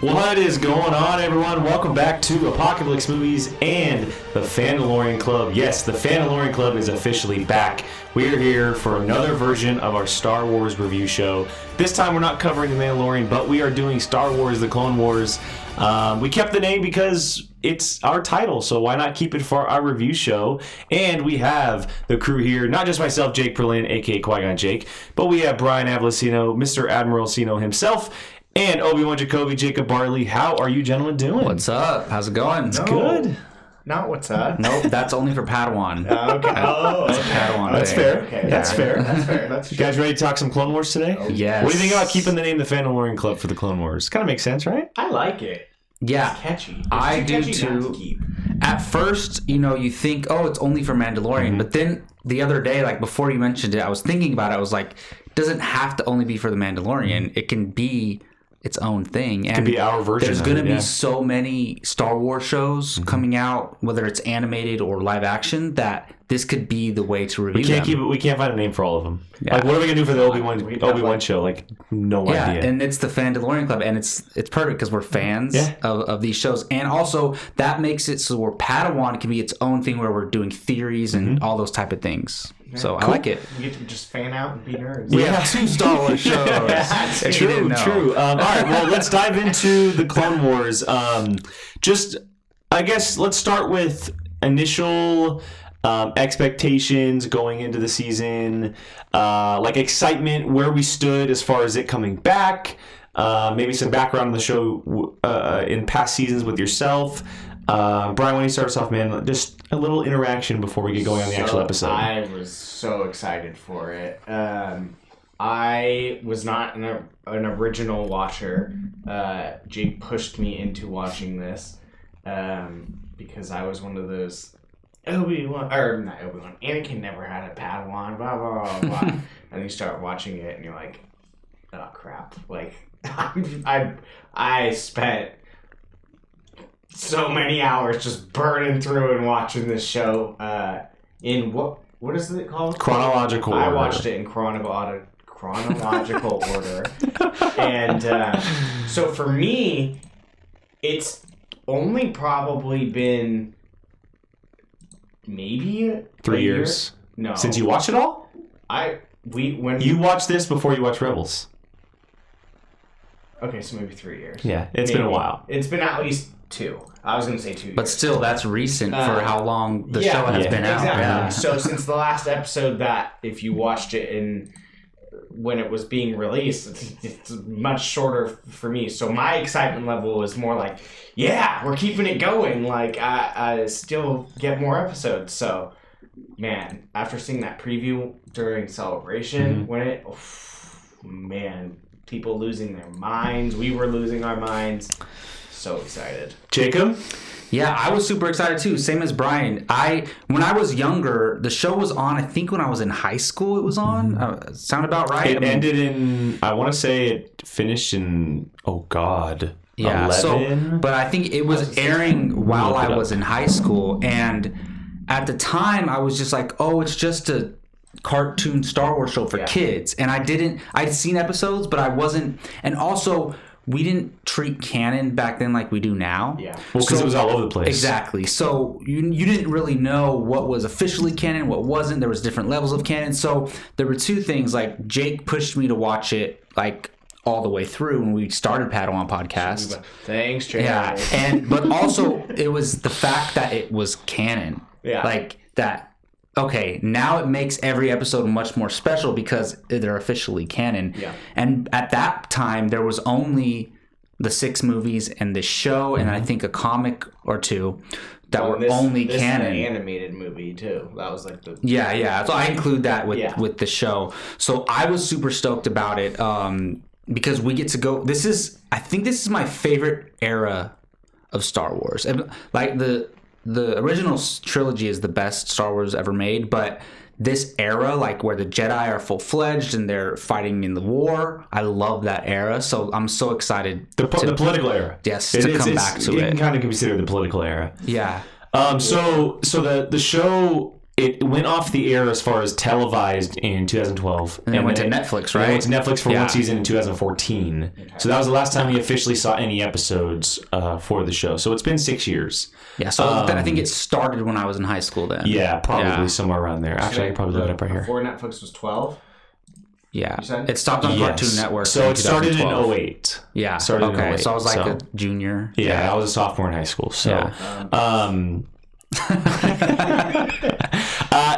What is going on, everyone? Welcome back to Apocalypse Movies and the Fandalorian Club. Yes, the Fandalorian Club is officially back. We are here for another version of our Star Wars review show. This time we're not covering the Mandalorian, but we are doing Star Wars: The Clone Wars. We kept the name because it's our title, so why not keep it for our review show? And we have the crew here, not just myself, Jake Perlin, aka Qui-Gon Jake, but we have Brian Avellino, Mr. Admiral Sino himself, and Obi-Wan Jacoby, Jacob Barley. How are you gentlemen doing? What's up? How's it going? It's good. Not what's up. Nope, that's only for Padawan. Okay. That's a Padawan That's thing. fair. Okay. That's fair. That's fair. That's You guys ready to talk some Clone Wars today? Yes. What do you think about keeping the name the Fandalorian Club for the Clone Wars? Kind of makes sense, right? I like it. Yeah. It's catchy. It's I too do catchy not too. to keep. At first, you think, oh, it's only for Mandalorian. But then the other day, like before you mentioned it, I was thinking about it. I was like, it doesn't have to only be for the Mandalorian. It can be its own thing. And Could be our version. there's of going it, to be yeah. so many Star Wars shows coming out, whether it's animated or live action, that this could be the way to review We can't them. keep it. We can't find a name for all of them. Yeah. Like, what are we gonna do for the We'd have, Obi-Wan like- show? Like, no Yeah, idea. and it's the Fandalorian Club, and it's perfect because we're fans Yeah. of these shows, and also that makes it so where Padawan can be its own thing, where we're doing theories and all those type of things. So I like it. We get to just fan out and be nerds. We have two Star Wars shows. If you didn't True. know. All right. Well, let's dive into the Clone Wars. I guess let's start with initial expectations going into the season, like excitement, where we stood as far as it coming back. Maybe some background on the show in past seasons with yourself. Brian, why don't you start us off, man? Just a little interaction before we get going on the actual episode. I was so excited for it. I was not an original watcher. Jake pushed me into watching this because I was one of those Anakin never had a Padawan, blah, blah, blah, blah. And you start watching it and you're like, oh, crap. Like, I spent so many hours just burning through and watching this show in what is it called? Chronological I order. watched it in chronological order. And so for me, it's only probably been maybe 3 year? years. No. Since you watched it all? When You watched this before you watched Rebels. Okay, so maybe 3 years. Yeah, it's been a while. It's been at least 2. I was going to say 2 years. But still, that's recent for how long the show has been out. Exactly. Yeah. So since the last episode, that if you watched it when it was being released, it's much shorter for me. So my excitement level was more like, yeah, we're keeping it going. Like I still get more episodes. So man, after seeing that preview during Celebration, man, people losing their minds. We were losing our minds. So excited. Jacob? Yeah, I was super excited too. Same as Brian. When I was younger, the show was on. I think when I was in high school, it was on. Sound about right? It ended in, I want to say it finished in, oh God, Yeah. 11? But I think it was airing while Look it I up. was in high school, and at the time, I was just like, oh, it's just a cartoon Star Wars show for kids, and I'd seen episodes, but I wasn't, and also, we didn't treat canon back then like we do now. Yeah. Well, because it was all over the place. Exactly. So you didn't really know what was officially canon, what wasn't. There was different levels of canon. So there were two things. Like Jake pushed me to watch it like all the way through when we started Padawan podcast. Thanks, Jay. Yeah, but also it was the fact that it was canon. Yeah. Like that. Okay, now it makes every episode much more special because they're officially canon. Yeah. And at that time, there was only the 6 movies and this show, and I think a comic or 2 that were only canon. This is an animated movie too. That was like the Yeah. So I include that with the show. So I was super stoked about it because we get to go. I think this is my favorite era of Star Wars. And like the original trilogy is the best Star Wars ever made, but this era, like where the Jedi are full-fledged and they're fighting in the war, I love that era. So I'm so excited. The political era. Yes, to come back to You it. can kind of consider the political era. Yeah. So the show it went off the air as far as televised in 2012. And then it went to Netflix, right? It went to Netflix for one season in 2014. Okay. So that was the last time we officially saw any episodes for the show. So it's been 6 years. Yeah, so I think it started when I was in high school then. Yeah, probably somewhere around there. Actually, I could probably look it up right here. Before Netflix was 12? Yeah. It stopped on Cartoon Network. So it started in 08. Yeah. Started in 08. So I was like a junior. Yeah, I was a sophomore in high school. So,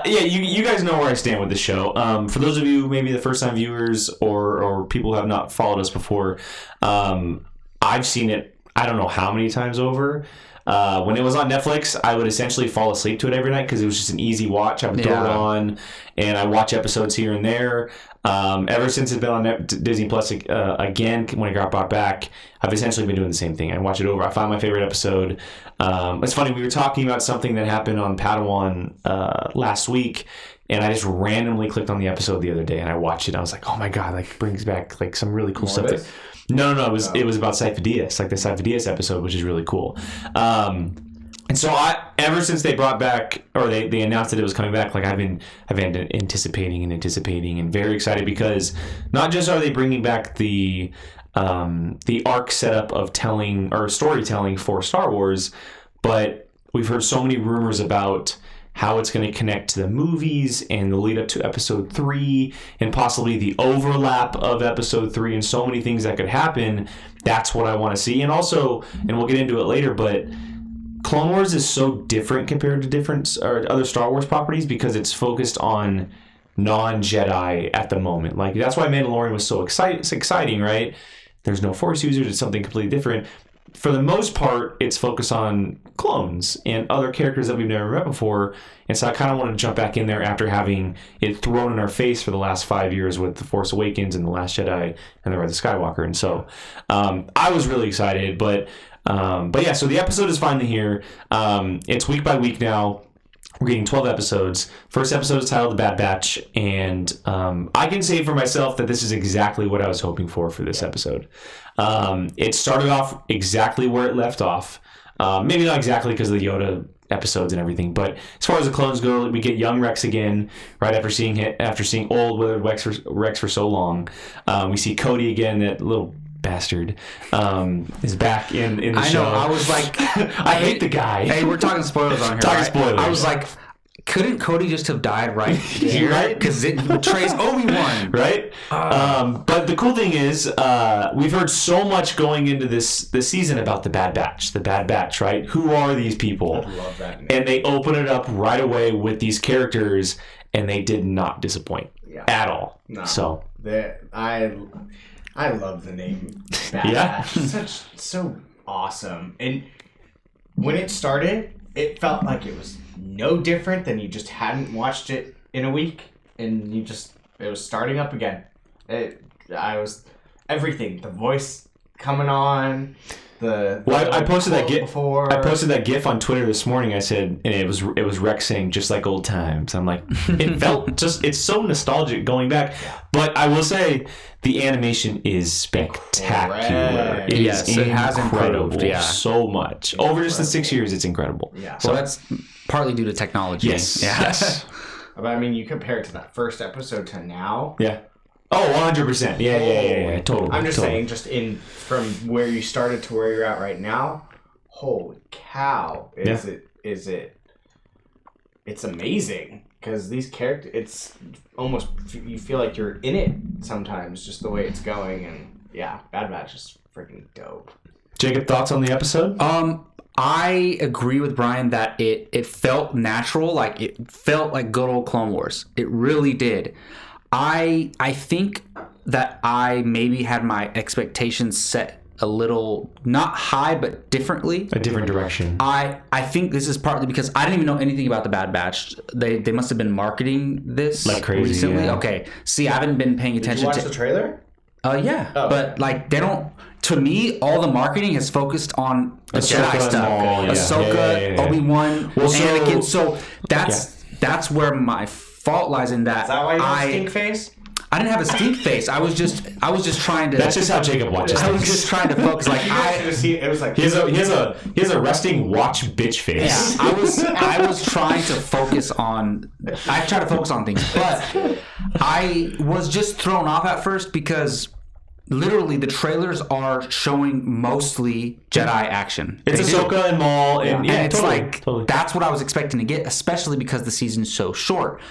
you guys know where I stand with the show. For those of you, maybe the first time viewers or people who have not followed us before, I've seen it, I don't know how many times over. When it was on Netflix, I would essentially fall asleep to it every night because it was just an easy watch. I would throw it on, and I watch episodes here and there. Ever since it's been on Disney Plus again, when it got brought back, I've essentially been doing the same thing. I watch it over. I find my favorite episode. It's funny, we were talking about something that happened on Padawan last week, and I just randomly clicked on the episode the other day, and I watched it. And I was like, oh my god, like brings back like some really cool stuff. No, it was about Sifo-Dyas, like the Sifo-Dyas episode, which is really cool. And so ever since they brought back, or they announced that it was coming back, like I've been anticipating and very excited, because not just are they bringing back the arc setup of telling or storytelling for Star Wars, but we've heard so many rumors about how it's going to connect to the movies and the lead up to episode 3 and possibly the overlap of episode 3 and so many things that could happen. That's what I want to see. And also, and we'll get into it later, but Clone Wars is so different compared to different or other Star Wars properties because it's focused on non-Jedi at the moment. Like that's why Mandalorian was so exciting, right? There's no Force users. It's something completely different. For the most part, it's focused on clones and other characters that we've never met before. And so I kind of want to jump back in there after having it thrown in our face for the last 5 years with The Force Awakens and The Last Jedi and The Rise of Skywalker. And so I was really excited. But yeah, so the episode is finally here. It's week by week now. We're getting 12 episodes. First episode is titled The Bad Batch, and I can say for myself that this is exactly what I was hoping for this episode. It started off exactly where it left off. Maybe not exactly because of the Yoda episodes and everything, but as far as the clones go, we get young Rex again, right after seeing old withered Rex for so long. We see Cody again, that little bastard, is back in the show. I know, I was like, I hate the guy. Hey, we're talking spoilers on here, right? Spoilers. I was like, couldn't Cody just have died right here? Right? Because it betrays Obi-Wan. Right? But the cool thing is, we've heard so much going into this season about the Bad Batch, right? Who are these people? I love that name. And they open it up right away with these characters, and they did not disappoint at all. No. So I love the name Bad Batch. It's so awesome. And when it started, it felt like it was no different than you just hadn't watched it in a week, and it was starting up again. Everything, the voice coming on, I posted that GIF before. I posted that GIF on Twitter this morning. I said, and it was Rex saying just like old times. I'm like, it felt it's so nostalgic going back. But I will say the animation is spectacular. It has improved so much over just the 6 years. It's incredible. Yeah. So that's partly due to technology. Yes. But I mean, you compare it to that first episode to now. Yeah. Oh, 100%. Yeah. Totally. I'm just saying, from where you started to where you're at right now, holy cow. It's amazing. Because these characters, it's almost, you feel like you're in it sometimes, just the way it's going. And yeah, Bad Batch is freaking dope. Jacob, thoughts on the episode? I agree with Brian that it felt natural, like it felt like good old Clone Wars. It really did. I think that I maybe had my expectations set a little, not high, but differently. A different direction. I think this is partly because I didn't even know anything about the Bad Batch. They must have been marketing this like crazy recently. Yeah. Okay. See, I haven't been paying attention Did you watch the trailer? Yeah. Oh. But like they don't. To me, all the marketing is focused on the Jedi stuff. Ahsoka, Obi-Wan, Anakin. So that's where my fault lies in that. Is that why you have a stink face? I didn't have a stink face. I was just trying to. That's just how Jacob watches. I was just trying to focus. Like it was like he has a resting watch bitch face. Yeah, I was trying to focus on. I try to focus on things, but I was just thrown off at first because literally the trailers are showing mostly Jedi action. It's Ahsoka and Maul, and it's totally. That's what I was expecting to get, especially because the season's so short.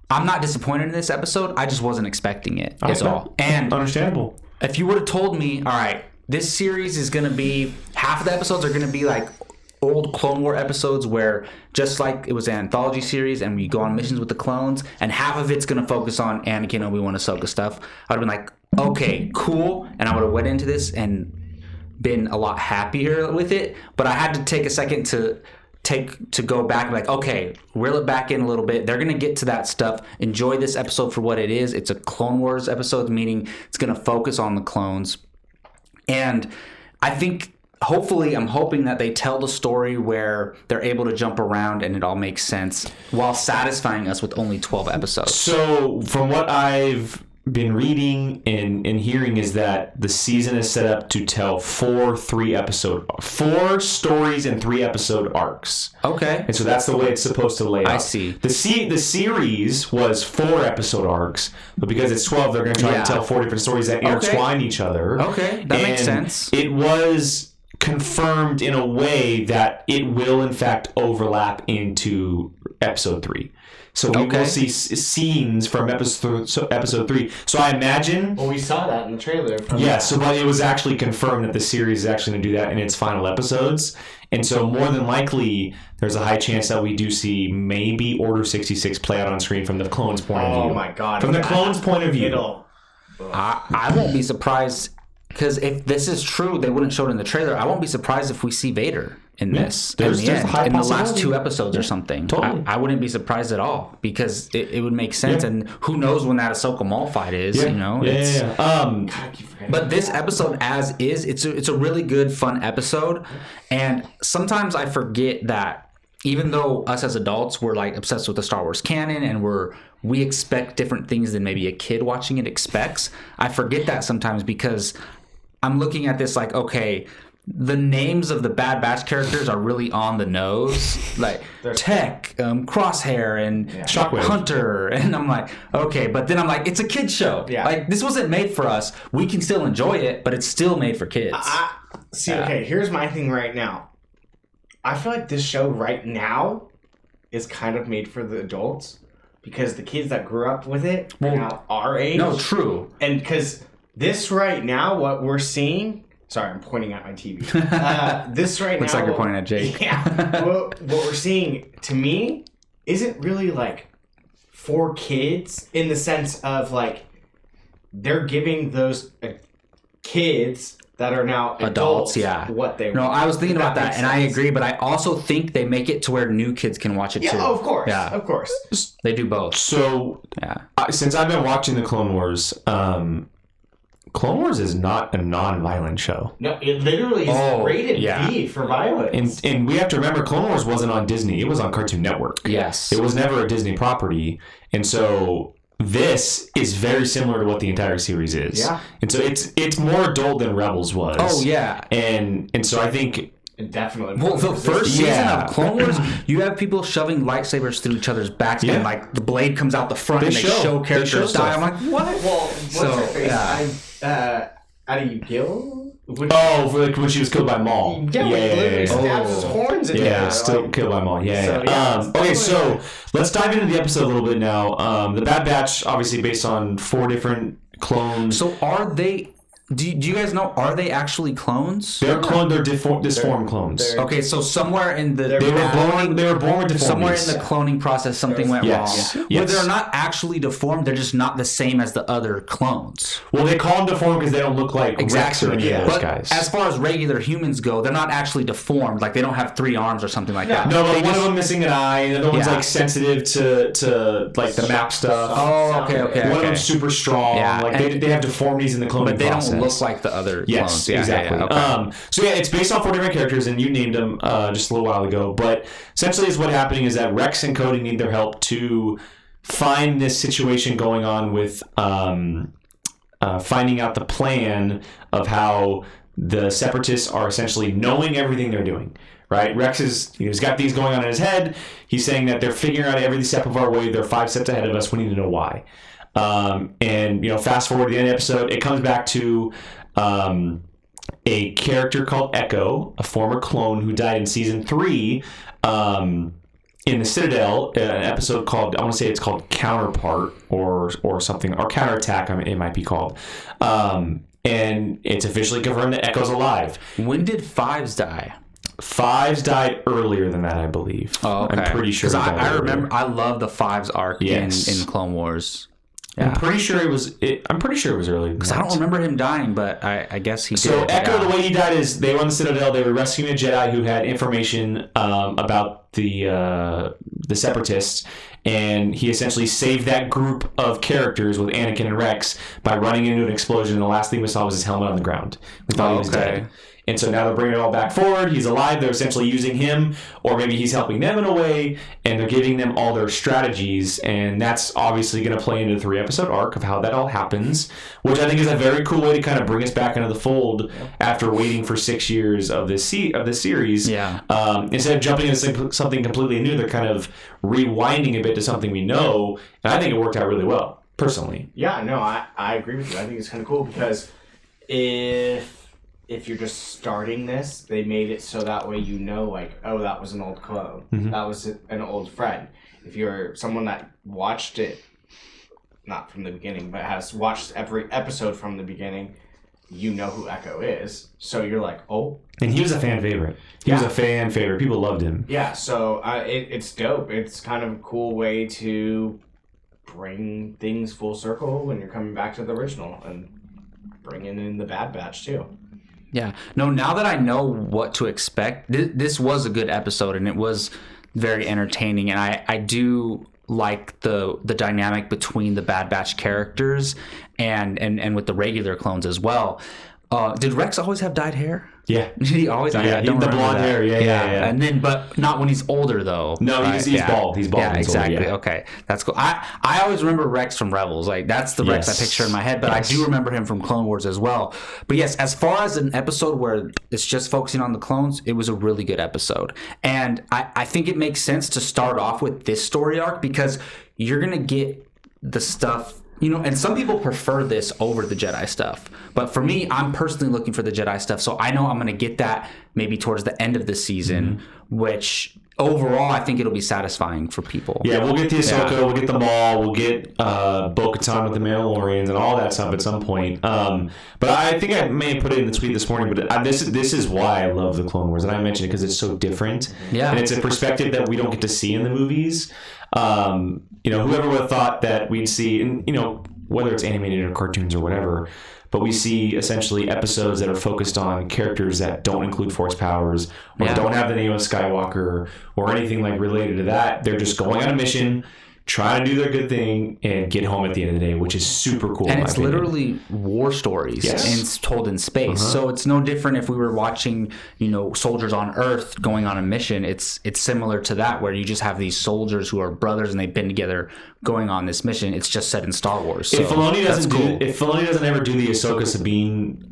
I'm not disappointed in this episode. I just wasn't expecting it. Is all. And understandable. If you would have told me, all right, this series is going to be half of the episodes are going to be like old Clone War episodes where just like it was an anthology series and we go on missions with the clones, and half of it's going to focus on Anakin, Obi-Wan, Ahsoka stuff, I'd have been like, okay, cool, and I would have went into this and been a lot happier with it. But I had to take a second to go back and be like, okay, reel it back in a little bit. They're going to get to that stuff. Enjoy this episode for what it is. It's a Clone Wars episode, meaning it's going to focus on the clones. And I think, hopefully, I'm hoping that they tell the story where they're able to jump around and it all makes sense while satisfying us with only 12 episodes. So from what I've been reading and hearing is that the season is set up to tell 4 stories and 3 episode arcs. Okay. And so that's the way it's supposed to lay out. I see. The series was 4 episode arcs, but because it's 12, they're going to try to tell 4 different stories that intertwine each other. Okay, that makes sense. It was confirmed in a way that it will in fact overlap into episode 3. So we will see scenes from episode 3. So I imagine... Well, we saw that in the trailer. But it was actually confirmed that the series is actually going to do that in its final episodes. And so more than likely, there's a high chance that we do see maybe Order 66 play out on screen from the clones' point of view. Oh my god. From the clones' point of view. I won't be surprised, because if this is true, they wouldn't show it in the trailer. I won't be surprised if we see Vader in this. There's a high in the possibility. last 2 episodes or something. Totally. I wouldn't be surprised at all, because it would make sense. Yeah. And who knows when that Ahsoka Maul fight is, you know? But this episode as is, it's a really good, fun episode. And sometimes I forget that even though us as adults, we're like obsessed with the Star Wars canon and we expect different things than maybe a kid watching it expects, I forget that sometimes because I'm looking at this like, okay, the names of the Bad Batch characters are really on the nose, like Tech, Crosshair, and Shockwave. Hunter, and I'm like, okay, but then I'm like, it's a kid show. Yeah. Like, this wasn't made for us. We can still enjoy it, but it's still made for kids. Okay, here's my thing right now. I feel like this show right now is kind of made for the adults because the kids that grew up with it are now our age. No, true. And because this right now, what we're seeing... Sorry, I'm pointing at my TV. This right Looks now... like you're pointing at Jake. Yeah. What we're seeing, to me, isn't really, like, for kids in the sense of, like, they're giving those kids that are now adults what they want. No, I was thinking about that, and I agree, but I also think they make it to where new kids can watch it, too. Yeah, of course. Yeah, of course. They do both. So, since I've been watching the Clone Wars... Clone Wars is not a non-violent show. No, it literally is rated V for violence. And we have to remember, Clone Wars wasn't on Disney. It was on Cartoon Network. Yes. It was never a Disney property. And so this is very similar to what the entire series is. Yeah. And so it's more adult than Rebels was. Oh, yeah. And so I think... Definitely. Well, the first season of Clone Wars, you have people shoving lightsabers through each other's backs, and like the blade comes out the front, and they show characters die. I'm like, what? Well, what's her face? Gil? When she was killed by Maul. Yeah. Stabs his horns in there. Still killed by Maul. Okay, so let's dive into the episode a little bit now. The Bad Batch, obviously based on 4 different clones. So are they... Do you guys know, are they actually clones? They're disformed clones. Okay, so somewhere in the... They were born with deformities. Somewhere in the cloning process, something went wrong. Yes. But they're not actually deformed, they're just not the same as the other clones. Well, they call them deformed because they don't look like Rex or any of those guys. As far as regular humans go, they're not actually deformed. Like, they don't have 3 arms or something like that. No, but one of them missing an eye, and the other one's like sensitive to like the map stuff. Oh, okay. One of them's super strong. Yeah. Like they have deformities in the cloning process. But they don't look like the other clones. Yes, exactly. Okay. So it's based on 4 different characters, and you named them just a little while ago. But essentially, what's happening is that Rex and Cody need their help to find this situation going on with finding out the plan of how the Separatists are essentially knowing everything they're doing. Right, Rex he's got things going on in his head. He's saying that they're figuring out every step of our way. They're 5 steps ahead of us. We need to know why. And fast forward to the end of the episode, it comes back to a character called Echo, a former clone who died in season 3 in the Citadel. An episode called, I want to say it's called Counterpart or something, or Counterattack. It might be called. And it's officially confirmed that Echo's alive. When did Fives die? Fives died earlier than that, I believe. Oh, okay. I'm pretty sure. Because I remember, I love the Fives arc in Clone Wars. Yeah. I'm pretty sure it was early. Because I don't remember him dying, but I guess he did. So Echo, the way he died is they were on the Citadel. They were rescuing a Jedi who had information about the Separatists, and he essentially saved that group of characters with Anakin and Rex by running into an explosion. And the last thing we saw was his helmet on the ground. We thought he was dead. And so now they're bringing it all back forward. He's alive. They're essentially using him, or maybe he's helping them in a way, and they're giving them all their strategies. And that's obviously going to play into the 3-episode arc of how that all happens, which I think is a very cool way to kind of bring us back into the fold after waiting for 6 years of this series. Yeah. Instead of jumping into something completely new, they're kind of rewinding a bit to something we know. And I think it worked out really well, personally. Yeah, no, I agree with you. I think it's kind of cool because if you're just starting this, they made it so that way like, oh, that was an old clone. Mm-hmm. That was an old friend. If you're someone that watched it, not from the beginning, but has watched every episode from the beginning, you know who Echo is. So you're like, oh. And he was a fan favorite. He was a fan favorite. People loved him. Yeah, so it's dope. It's kind of a cool way to bring things full circle when you're coming back to the original and bringing in the Bad Batch, too. Yeah. No, now that I know what to expect, this was a good episode, and it was very entertaining, and I do like the dynamic between the Bad Batch characters and with the regular clones as well. Did Rex always have dyed hair? Yeah. Did he always? Yeah, the blonde hair. Yeah. And then, but not when he's older though. No, right? he's bald. He's bald. Yeah, exactly. Older, Okay, that's cool. I always remember Rex from Rebels. Like that's the Rex I picture in my head. But I do remember him from Clone Wars as well. But yes, as far as an episode where it's just focusing on the clones, it was a really good episode. And I think it makes sense to start off with this story arc because you're gonna get the stuff. And some people prefer this over the Jedi stuff. But for me, I'm personally looking for the Jedi stuff. So I know I'm going to get that maybe towards the end of the season, which overall I think it'll be satisfying for people. Yeah, we'll get the Ahsoka, we'll get the Maul, we'll get Bo-Katan with the Mandalorians and all that stuff at some point. But I think I may have put it in the tweet this morning, but this is why I love the Clone Wars. And I mentioned it because it's so different. Yeah. And it's a perspective that we don't get to see in the movies. Whoever would have thought that we'd see, whether it's animated or cartoons or whatever, but we see essentially episodes that are focused on characters that don't include Force powers or don't have the name of Skywalker or anything like related to that. They're just going on a mission, trying to do their good thing, and get home at the end of the day, which is super cool. And it's literally war stories and it's told in space. So it's no different if we were watching, soldiers on Earth going on a mission. It's similar to that where you just have these soldiers who are brothers and they've been together going on this mission. It's just set in Star Wars. So if Filoni doesn't ever do the Ahsoka Sabine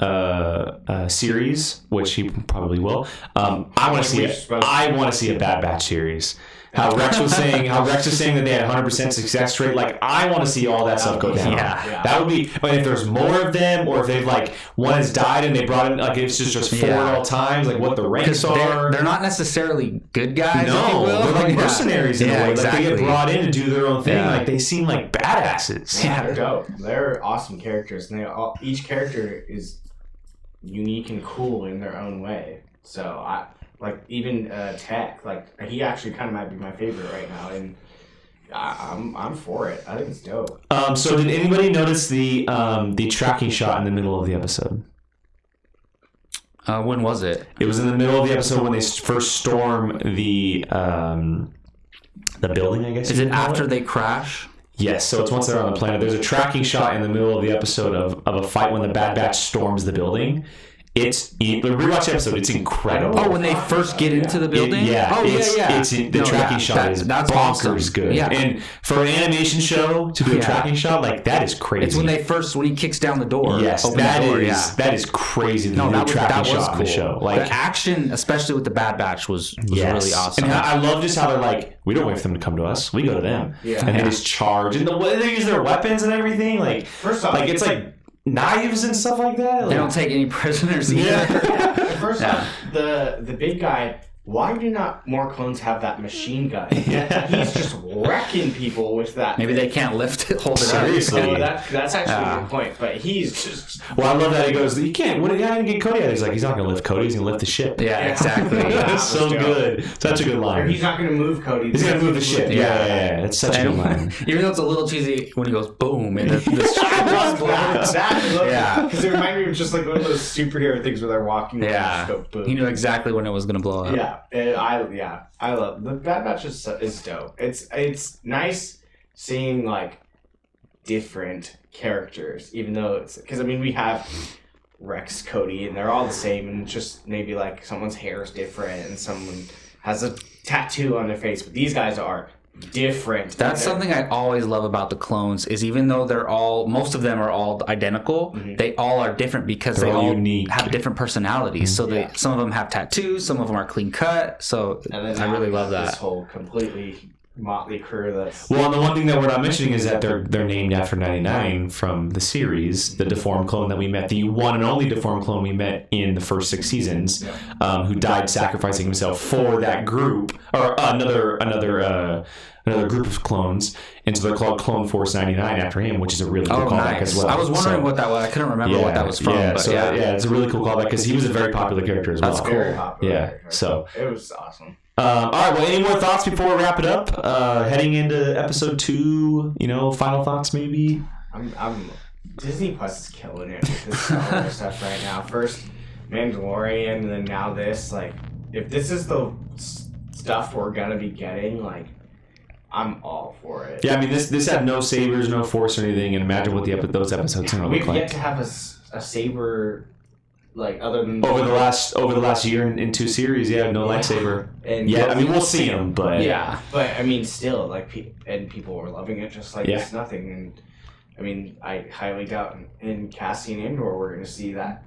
series, which he probably will, I want to see it. I want to see a Bad Batch series. How Rex was saying that they had 100% success rate. Like, I want to see all that stuff go down. Yeah. That would be. But if there's more of them, or if they've one has died and they brought in it's just 4 at all times, like what the ranks are. They're not necessarily good guys. No, they're like mercenaries in a way. Exactly. Like they get brought in to do their own thing. Yeah. Like they seem like badasses. Yeah, they're dope. They're awesome characters, and each character is unique and cool in their own way. So even Tech, he actually kind of might be my favorite right now, and I'm for it. I think it's dope. So did anybody notice the tracking shot in the middle of the episode? When was it? It was in the middle of the episode when they first storm the building, I guess. Is it after they crash? Yes, so it's once they're on the planet. There's a tracking shot in the middle of the episode of a fight when the Bad Batch storms the building. rewatch the episode. It's incredible. Oh, when they first get into the building. It's the tracking shot is that's bonkers awesome. Good. Yeah. And for an animation show to do a tracking shot like that is crazy. It's when he kicks down the door. Yes, that is crazy. No, that was cool. On the show. Like the action, especially with the Bad Batch, was really awesome. And I love just how they're like, we don't wait for them to come to us. We go to them. Yeah. And they just charge. And the way they use their weapons and everything, like first off, like it's like knives and stuff like that. Like, they don't take any prisoners either. Yeah. First off, the big guy, why do not more clones have that machine gun? Yeah. He's just wrecking people with that. Maybe they can't lift it, hold it Seriously. up. That's actually a good point. But he's just... Well, I love that he goes, you can't... What did I get Cody out? He's like, he's not going to lift Cody. He's going to lift the ship. Yeah, exactly. That's so good. Such a good line. Or he's not going to move Cody. He's going to move the ship. Yeah. It's such a good line. Even though it's a little cheesy when he goes, boom, and the ship explodes. Yeah. Because it reminded me of just like one of those superhero things where they're walking. Yeah. Go, boom. He knew exactly when it was going to blow up. Yeah. I love the Bad Batch is dope. It's nice seeing like different characters, even though it's because I mean we have Rex, Cody, and they're all the same, and just maybe like someone's hair is different and someone has a tattoo on their face, but these guys are different. That's something I always love about the clones is even though most of them are all identical, they all are different because they all unique. Have different personalities. So some of them have tattoos, some of them are clean cut. So I really love that. This whole completely motley crew. That's and the one thing that we're not mentioning is that they're named after 99 from the series, the deformed clone that we met, the one and only deformed clone we met in the first 6 seasons, who died sacrificing himself for that group or another group of clones, and so they're called Clone Force 99 after him, which is a really cool callback as well. I was wondering what that was. I couldn't remember what that was from. It's a really cool callback because he was a very popular character as well. That's cool. Very popular character. So it was awesome. All right. Well, any more thoughts before we wrap it up? Heading into episode 2, final thoughts maybe. I'm Disney Plus is killing it with this Star Wars stuff right now. First Mandalorian, and then now this. Like, if this is the stuff we're gonna be getting, like, I'm all for it. Yeah, I mean this had no sabers, no force or anything, and imagine what those episodes are gonna look like. We've yet to have a saber. Like other than over the last year in 2 series, no lightsaber. And I mean we'll see them, but but I mean still like people were loving it just like it's nothing. And I mean I highly doubt in Cassian Andor we're going to see that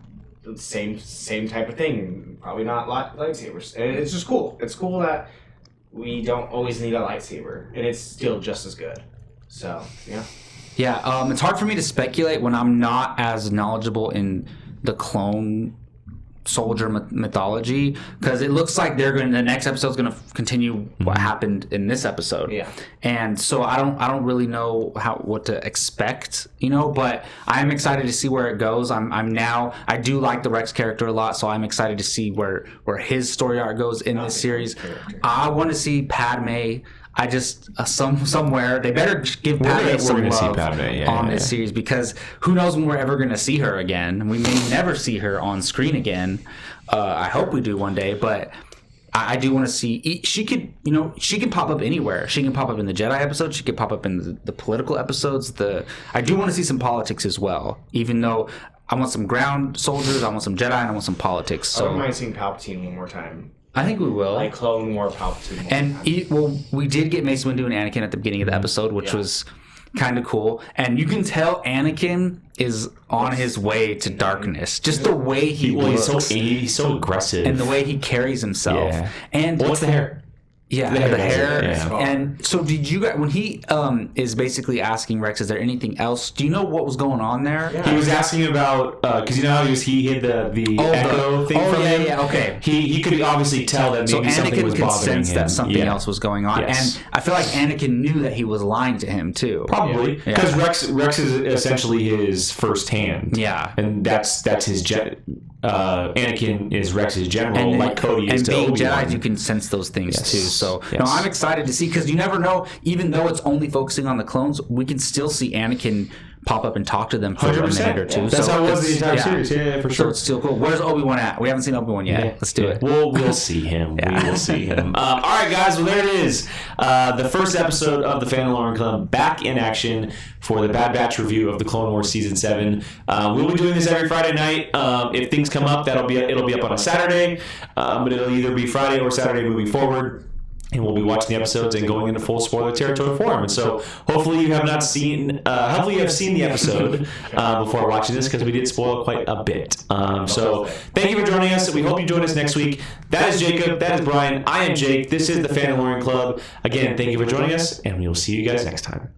same type of thing. Probably not lightsabers, and it's just cool. It's cool that we don't always need a lightsaber, and it's still just as good. So it's hard for me to speculate when I'm not as knowledgeable in the clone soldier mythology, because it looks like the next episode's going to continue what happened in this episode. And so I don't really know what to expect, but I'm excited to see where it goes. I do like the Rex character a lot, so I'm excited to see where his story arc goes in this series. I want to see Padme. I just somewhere they better give Padme some love on this series, because who knows when we're ever going to see her again. We may never see her on screen again. I hope we do one day, but I do want to see. She can pop up anywhere. She can pop up in the Jedi episodes. She could pop up in the political episodes. I do want to see some politics as well, even though I want some ground soldiers, I want some Jedi, and I want some politics. So I don't mind seeing Palpatine one more time. I think we will. Like Clone War Palpatine. We did get Mace Windu and Anakin at the beginning of the episode, which was kind of cool. And you can tell Anakin is on his way to darkness. Just the way he looks. He's so aggressive. And the way he carries himself. Yeah. And what's the hair? Yeah, the hair. Yeah. And so did you guys, when he is basically asking Rex, is there anything else? Do you know what was going on there? Yeah. He was asking about, because you know how he hid the echo thing from him? Yeah, okay. He could obviously tell that maybe something was bothering him. So Anakin could sense that something else was going on. Yes. And I feel like Anakin knew that he was lying to him too. Probably. Because Rex is essentially his first hand. Yeah. And that's his Anakin is Rex's general, like Cody is to Obi-Wan. And being Jedi, you can sense those things too. So I'm excited to see, because you never know. Even though it's only focusing on the clones, we can still see Anakin pop up and talk to them for 100%. a minute or two. That's how it was the entire series. Yeah, for So sure. it's still cool. Where's Obi-Wan at? We haven't seen Obi-Wan yet. Let's do it. We'll see him. We will see him. All right, guys. Well, there it is. The first episode of the Fandalorian Club back in action for the Bad Batch review of the Clone Wars Season 7. We'll be doing this every Friday night. If things come up, it'll be up on a Saturday, but it'll either be Friday or Saturday moving forward. And we'll be watching the episodes and going into full spoiler territory for them. And so hopefully you have seen the episode before watching this, because we did spoil quite a bit. So thank you for joining us. We hope you join us next week. That is Jacob. That is Brian. I am Jake. This is the Fandalorian Club. Again, thank you for joining us, and we will see you guys next time.